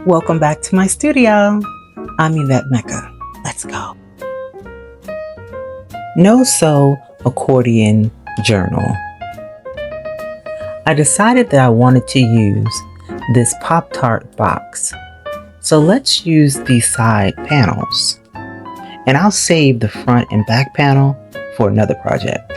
Welcome back to my studio. I'm Yvette Mecca. Let's go. No-Sew Accordion Journal. I decided that I wanted to use this Pop-Tart box. So let's use these side panels. And I'll save the front and back panel for another project.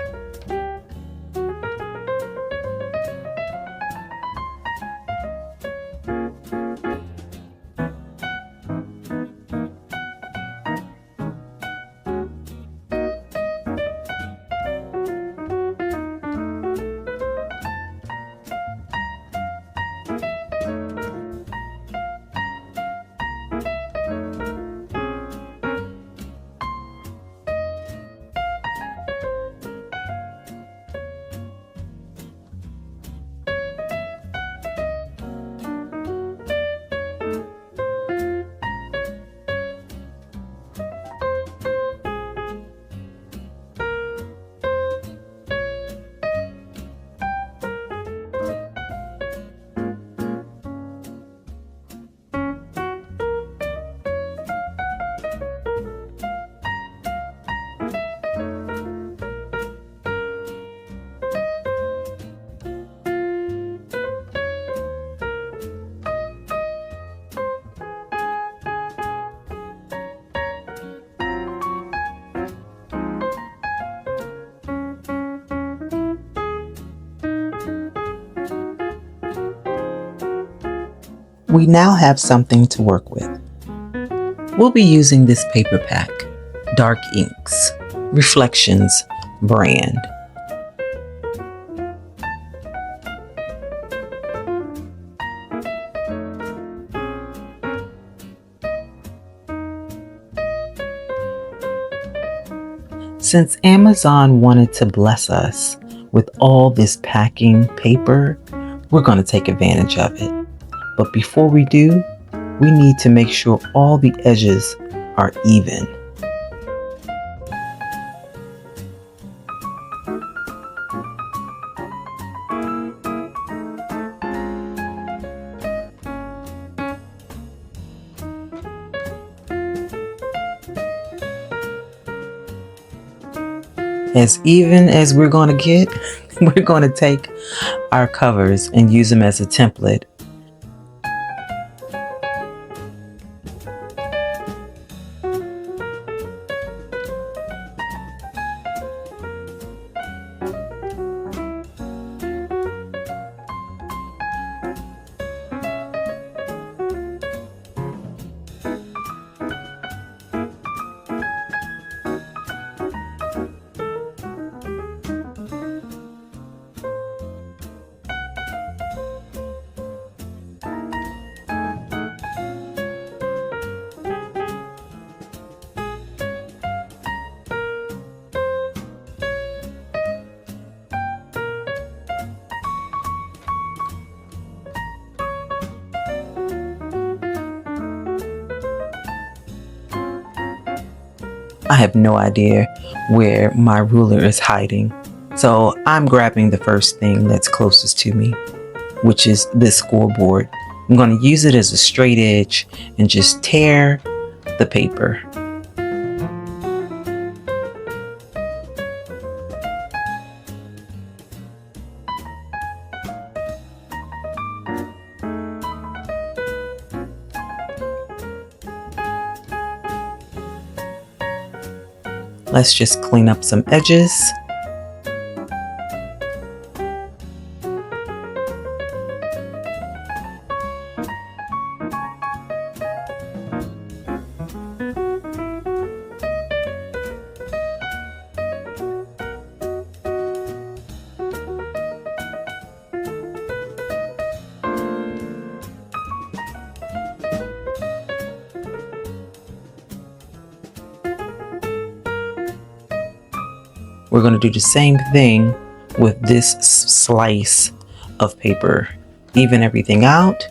We now have something to work with. We'll be using this paper pack, Dark Inks, Reflections brand. Since Amazon wanted to bless us with all this packing paper, we're going to take advantage of it. But before we do, we need to make sure all the edges are even. As even as we're going to get, we're going to take our covers and use them as a template. I have no idea where my ruler is hiding. So I'm grabbing the first thing that's closest to me, which is this scoreboard. I'm going to use it as a straight edge and just tear the paper. Let's just clean up some edges. We're going to do the same thing with this slice of paper. Even everything out.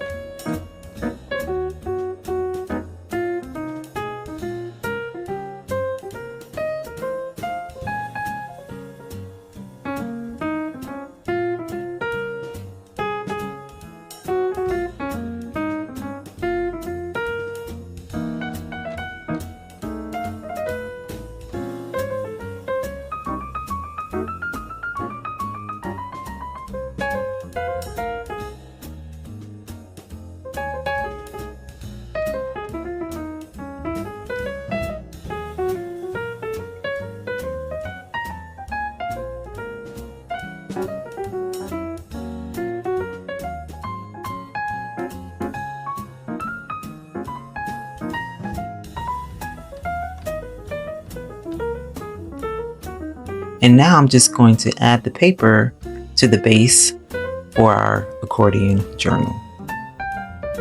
And now I'm just going to add the paper to the base for our accordion journal.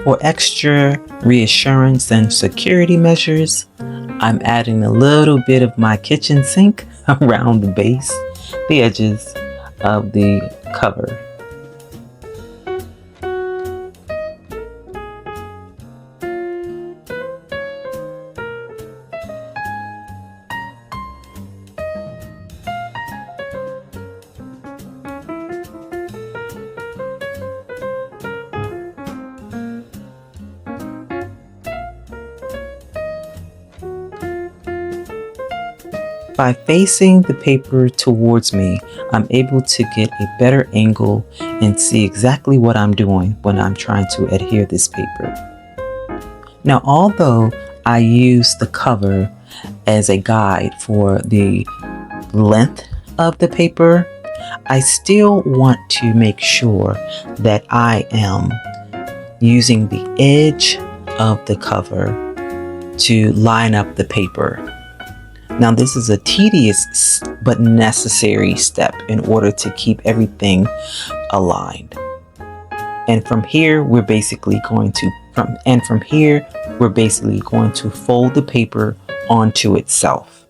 For extra reassurance and security measures, I'm adding a little bit of my kitchen sink around the base, the edges of the cover. By facing the paper towards me, I'm able to get a better angle and see exactly what I'm doing when I'm trying to adhere this paper. Now, although I use the cover as a guide for the length of the paper, I still want to make sure that I am using the edge of the cover to line up the paper. Now, this is a tedious but necessary step in order to keep everything aligned. And from here, we're basically going to fold the paper onto itself.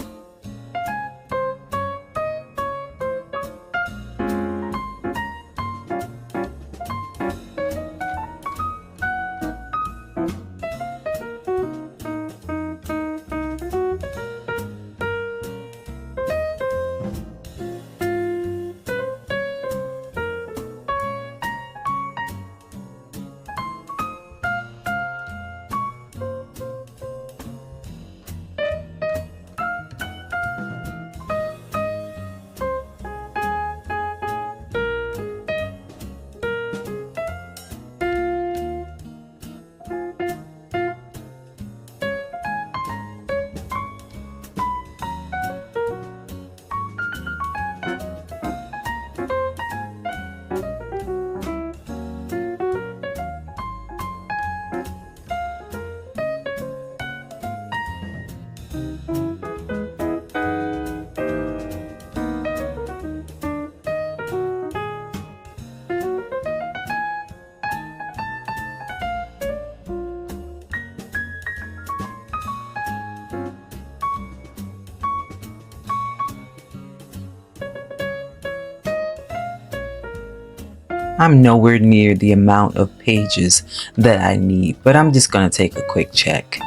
I'm nowhere near the amount of pages that I need, but I'm just going to take a quick check.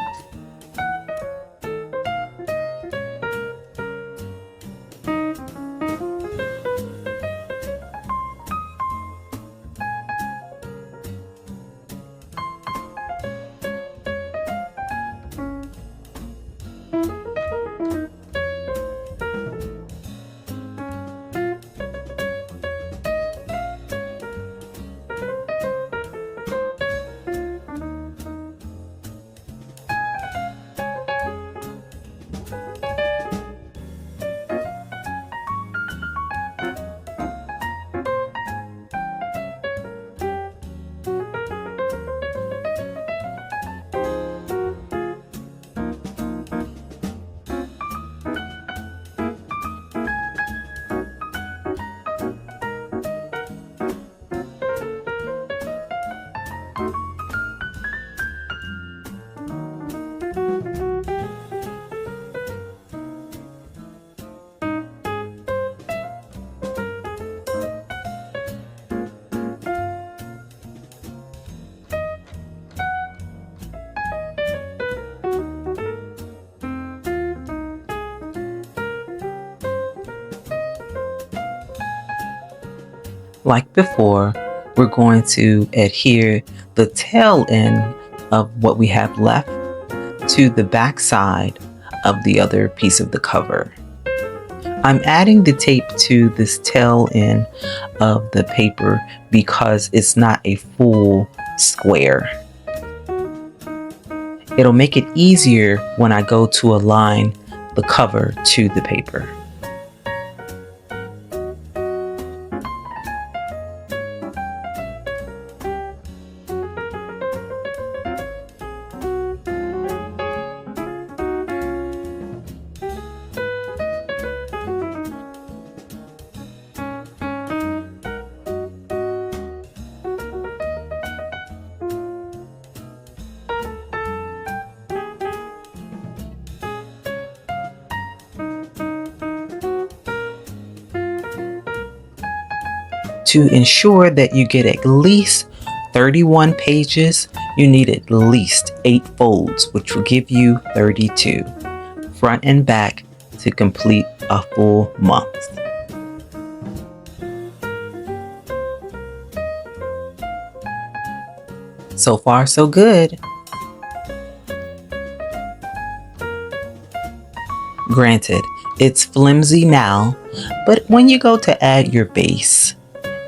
Like before, we're going to adhere the tail end of what we have left to the back side of the other piece of the cover. I'm adding the tape to this tail end of the paper because it's not a full square. It'll make it easier when I go to align the cover to the paper. To ensure that you get at least 31 pages, you need at least 8 folds, which will give you 32, front and back, to complete a full month. So far, so good. Granted, it's flimsy now, but when you go to add your base,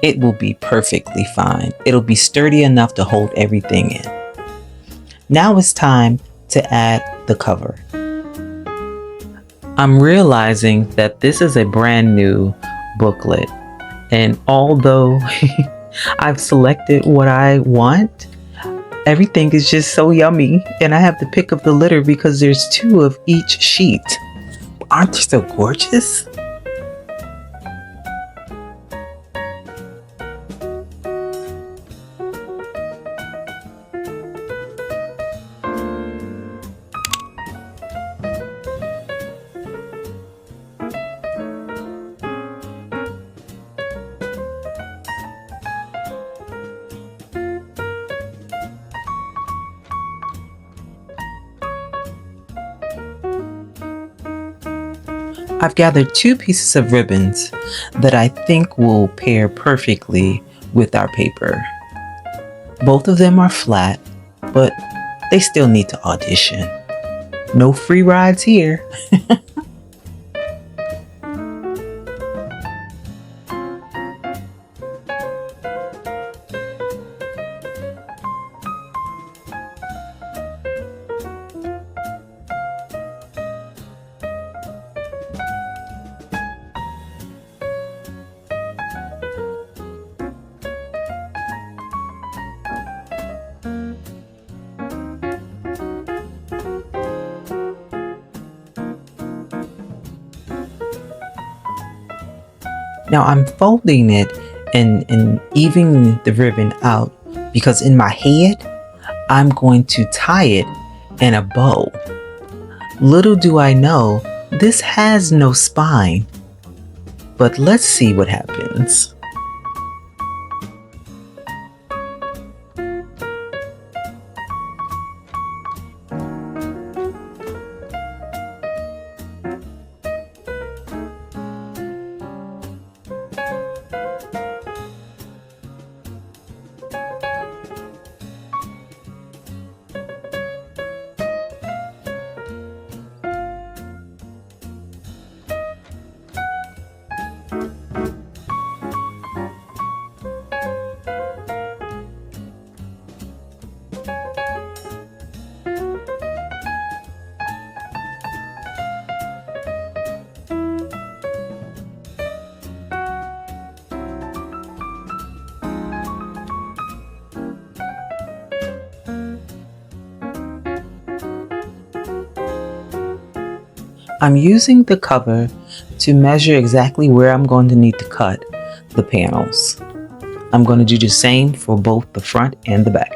it will be perfectly fine. It'll be sturdy enough to hold everything in. Now it's time to add the cover. I'm realizing that this is a brand new booklet, and although I've selected what I want, everything is just so yummy, and I have the pick of the litter because there's 2 of each sheet. Aren't they so gorgeous? I've gathered 2 pieces of ribbons that I think will pair perfectly with our paper. Both of them are flat, but they still need to audition. No free rides here. Now I'm folding it and evening the ribbon out because in my head, I'm going to tie it in a bow. Little do I know, this has no spine, but let's see what happens. I'm using the cover to measure exactly where I'm going to need to cut the panels. I'm going to do the same for both the front and the back.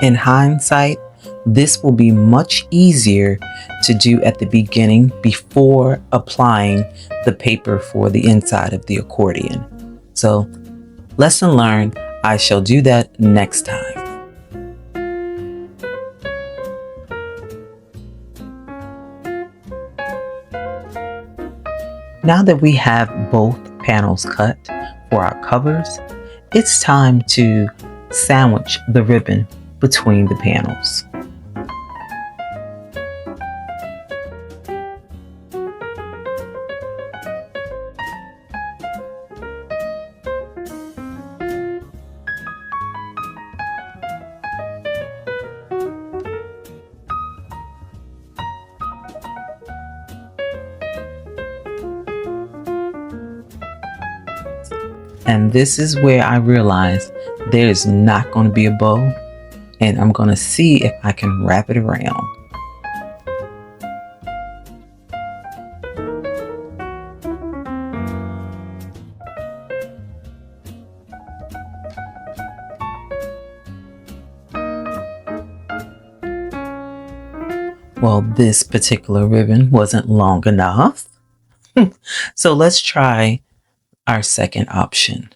In hindsight, this will be much easier to do at the beginning before applying the paper for the inside of the accordion. So, lesson learned, I shall do that next time. Now that we have both panels cut for our covers, it's time to sandwich the ribbon between the panels. And this is where I realized there is not going to be a bow, and I'm going to see if I can wrap it around. Well, this particular ribbon wasn't long enough. So let's try our second option.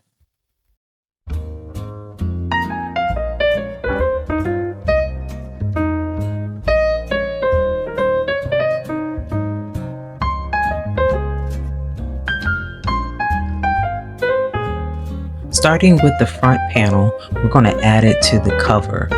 Starting with the front panel, we're going to add it to the cover.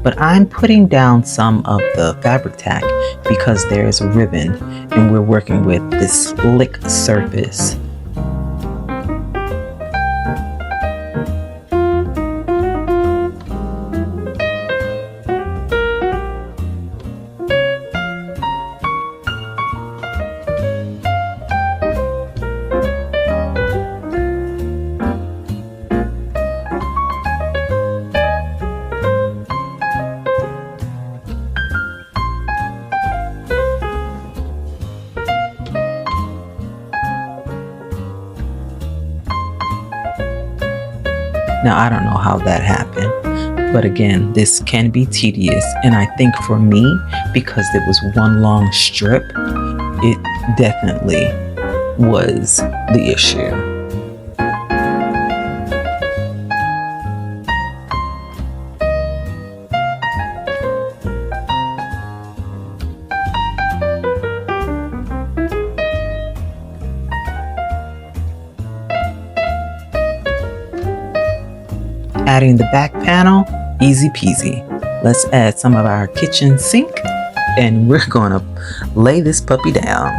But I'm putting down some of the fabric tack because there is a ribbon and we're working with this slick surface. Now, I don't know how that happened, but again, this can be tedious. And I think for me, because it was one long strip, it definitely was the issue. Adding the back panel, easy peasy. Let's add some of our kitchen sink and we're gonna lay this puppy down.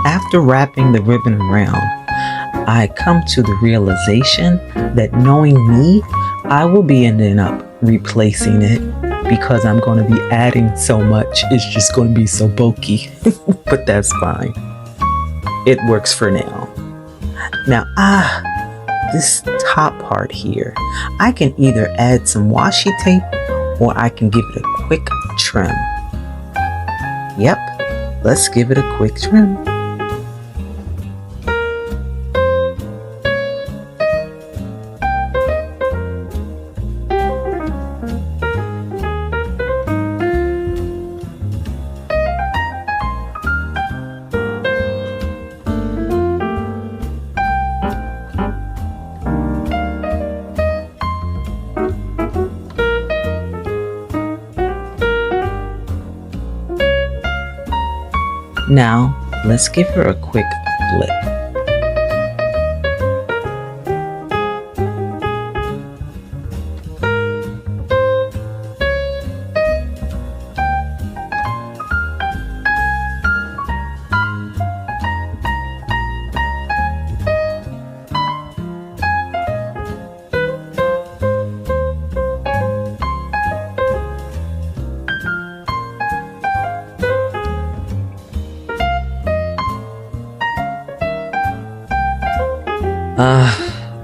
After wrapping the ribbon around, I come to the realization that knowing me, I will be ending up replacing it because I'm going to be adding so much. It's just going to be so bulky, but that's fine. It works for now. Now, this top part here, I can either add some washi tape or I can give it a quick trim. Yep, let's give it a quick trim. Now, let's give her a quick flip.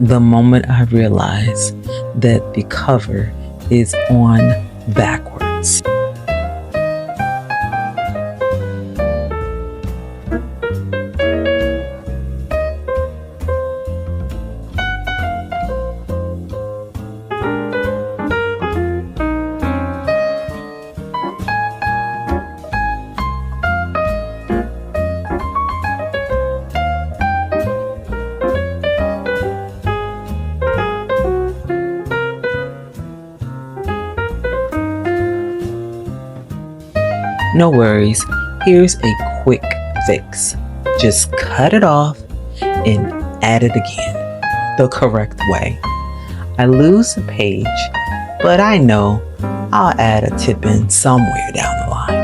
The moment I realized that the cover is on backwards. No worries, here's a quick fix. Just cut it off and add it again, the correct way. I lose a page, but I know I'll add a tip in somewhere down the line.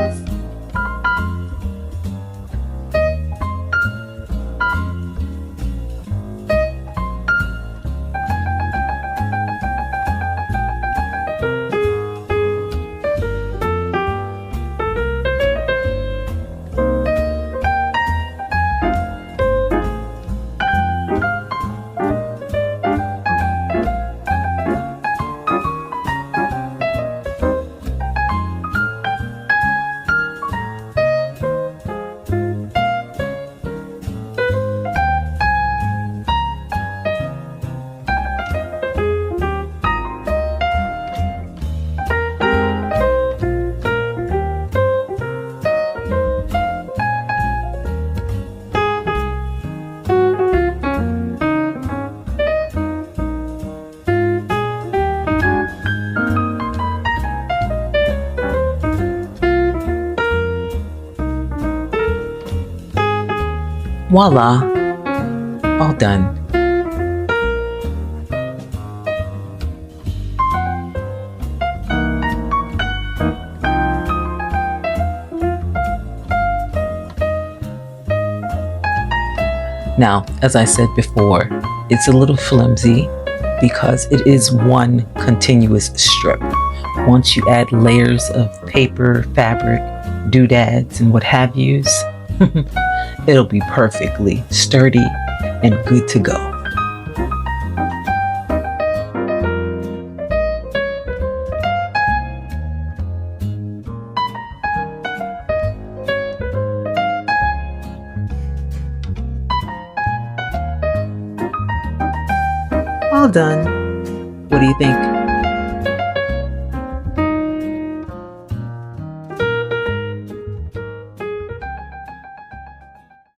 Voila, all done. Now, as I said before, it's a little flimsy because it is one continuous strip. Once you add layers of paper, fabric, doodads, and what have yous, it'll be perfectly sturdy and good to go. All done. What do you think?